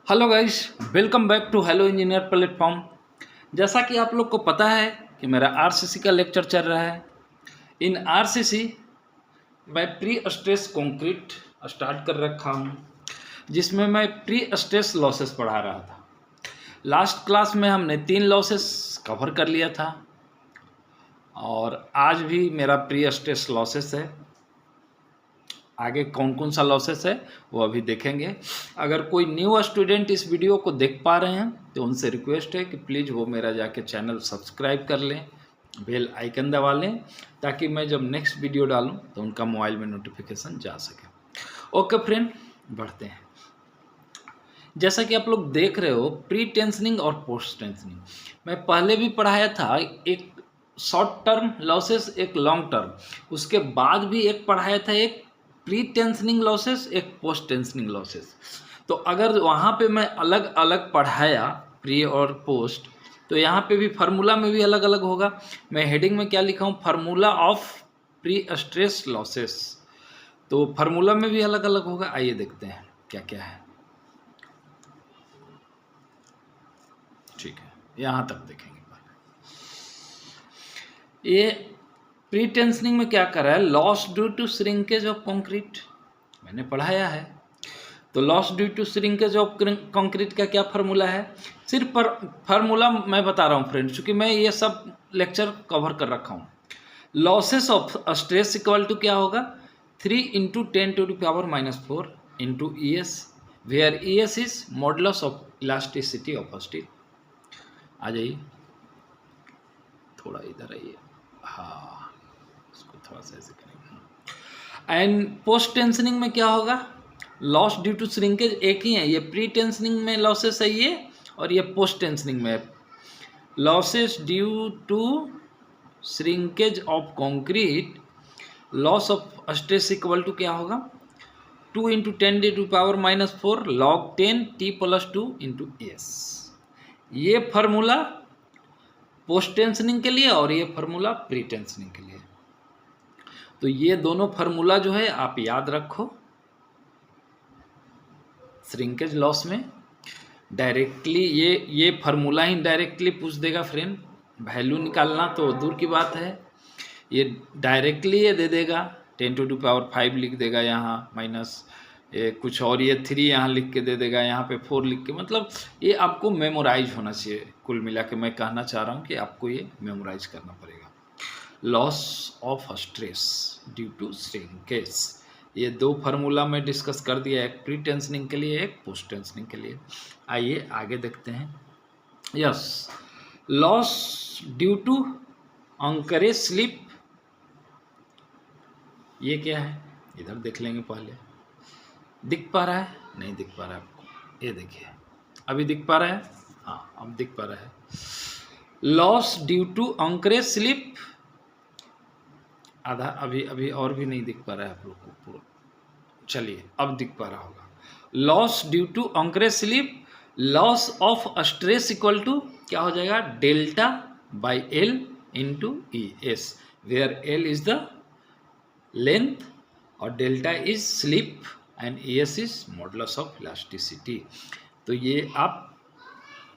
Hello guys, welcome back to hello engineer platform. जैसा कि आप लोग को पता है कि मेरा आरसीसी का लेक्चर चल रहा है। इन आरसीसी मैं प्री स्ट्रेस कंक्रीट स्टार्ट कर रखा हूँ, जिसमें मैं प्री स्ट्रेस लॉसेस पढ़ा रहा था। लास्ट क्लास में हमने 3 लॉसेस कवर कर लिया था और आज भी मेरा प्री स्ट्रेस लॉसेस है। आगे कौन कौन सा लॉसेस है वो अभी देखेंगे। अगर कोई न्यू स्टूडेंट इस वीडियो को देख पा रहे हैं तो उनसे रिक्वेस्ट है कि प्लीज़ वो मेरा जाके चैनल सब्सक्राइब कर लें, बेल आइकन दबा लें, ताकि मैं जब नेक्स्ट वीडियो डालूं तो उनका मोबाइल में नोटिफिकेशन जा सके। ओके फ्रेंड, बढ़ते हैं। जैसा कि आप लोग देख रहे हो, प्री टेंशनिंग और पोस्ट टेंशनिंग मैं पहले भी पढ़ाया था। एक शॉर्ट टर्म लॉसेस, एक लॉन्ग टर्म, उसके बाद भी एक पढ़ाया था, एक प्री टेंशनिंग लॉसेस, एक पोस्ट टेंशनिंग लॉसेस। तो अगर वहाँ पे मैं अलग अलग पढ़ाया प्री और पोस्ट, तो यहाँ पे भी फार्मूला में भी अलग अलग होगा। मैं हेडिंग में क्या लिखा हूँ, formula of pre stress losses. तो फार्मूला में भी अलग अलग होगा। आइए देखते हैं क्या क्या है। ठीक है, यहाँ तक देखेंगे। ये प्री टेंशनिंग में क्या कर रहा है, loss due to shrinkage of concrete मैंने पढ़ाया है। तो loss due to shrinkage of concrete का क्या फार्मूला है, सिर्फ फार्मूला मैं बता रहा हूँ फ्रेंड, क्योंकि मैं ये सब लेक्चर कवर कर रखा हूँ। Losses of stress equal to क्या होगा, 3 × 10⁻⁻⁴ into ES, where ES is modulus of elasticity of steel. आ जाइए, थोड़ा इधर आइए। हाँ, इसको थोड़ा सा ऐसे करेंगे। एंड पोस्ट टेंशनिंग में क्या होगा, लॉस ड्यू टू श्रिंकेज एक ही है। ये प्री टेंशनिंग में लॉसेस है ये, और ये पोस्ट टेंशनिंग में losses due to shrinkage of concrete. Loss of stress equal to क्या होगा, 2 × 10⁻⁻⁴ log 10 T+2 × S। ये फार्मूला पोस्ट टेंशनिंग के लिए और ये फार्मूला प्री टेंशनिंग के लिए। तो ये दोनों फार्मूला जो है आप याद रखो। श्रिंकेज लॉस में डायरेक्टली ये फार्मूला ही डायरेक्टली पूछ देगा फ्रेंड। वैल्यू निकालना तो दूर की बात है, ये डायरेक्टली ये दे देगा। 10⁵ लिख देगा यहाँ, माइनस ये कुछ और, ये 3 यहाँ लिख के दे देगा, यहाँ पे 4 लिख के। मतलब ये आपको मेमोराइज होना चाहिए। कुल मिला के मैं कहना चाह रहा हूँ कि आपको ये मेमोराइज करना पड़ेगा। Loss of stress due to shrinkage, ये 2 फार्मूला में डिस्कस कर दिया, एक प्री टेंशनिंग के लिए, एक पोस्ट टेंशनिंग के लिए। आइए आगे देखते हैं। Yes, loss due to anchorage slip, ये क्या है इधर देख लेंगे पहले। दिख पा रहा है, नहीं दिख पा रहा है आपको, ये देखिए अभी दिख पा रहा है। हाँ, अब दिख पा रहा है। Loss due to anchorage slip, आधा अभी और भी नहीं दिख पा रहा है आप लोग को पूरा। चलिए अब दिख पा रहा होगा। Loss due to anchorage slip, loss of stress equal to क्या हो जाएगा, Δ/L × ES, where L is the length और delta is slip and ES is modulus of elasticity. तो ये आप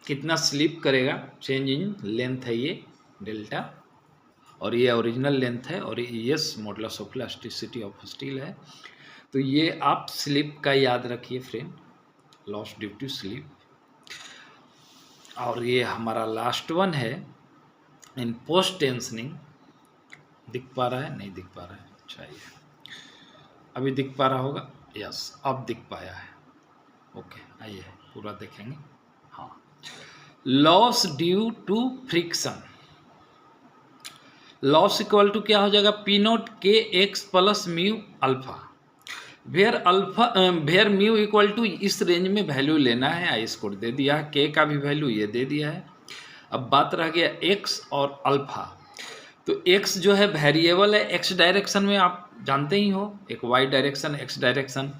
कितना स्लिप करेगा, चेंज इन लेंथ है ये डेल्टा, और ये ओरिजिनल लेंथ है, और ये ES modulus of elasticity of steel है। तो ये आप स्लिप का याद रखिए friend, loss due to slip. और ये हमारा लास्ट वन है इन पोस्ट टेंशनिंग। दिख पा रहा है, नहीं दिख पा रहा है, अच्छा ये अभी दिख पा रहा होगा। यस, अब दिख पाया है। ओके, आइए पूरा देखेंगे। हाँ, loss due to friction, loss equal to क्या हो जाएगा, P0 KX + μ α, where mu equal to, इस रेंज में वैल्यू लेना है। आई स्कोर दे दिया है, K का भी वैल्यू ये दे दिया है। अब बात रह गया X और अल्फा। तो X जो है वेरिएबल है, X डायरेक्शन में आप जानते ही हो, एक Y डायरेक्शन, X डायरेक्शन,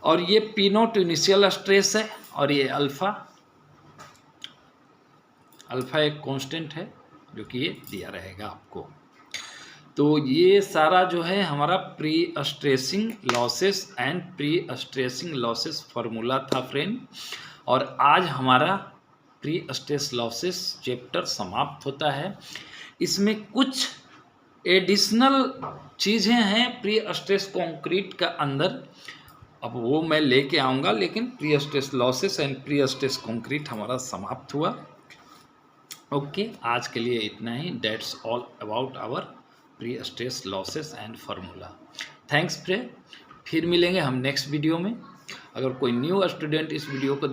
और ये P0 इनिशियल स्ट्रेस है, और ये अल्फा एक कांस्टेंट है जो कि ये दिया रहेगा आपको। तो ये सारा जो है हमारा pre stressing losses and pre stressing losses formula था फ्रेंड। और आज हमारा प्री स्ट्रेस लॉसेस चैप्टर समाप्त होता है। इसमें कुछ एडिशनल चीज़ें हैं प्री स्ट्रेस कंक्रीट का अंदर, अब वो मैं लेके आऊँगा, लेकिन pre stress losses and pre stress concrete हमारा समाप्त हुआ। ओके, आज के लिए इतना ही। That's all about our pre stress losses and formula. Thanks friend, फिर मिलेंगे हम नेक्स्ट वीडियो में। अगर कोई न्यू स्टूडेंट इस वीडियो को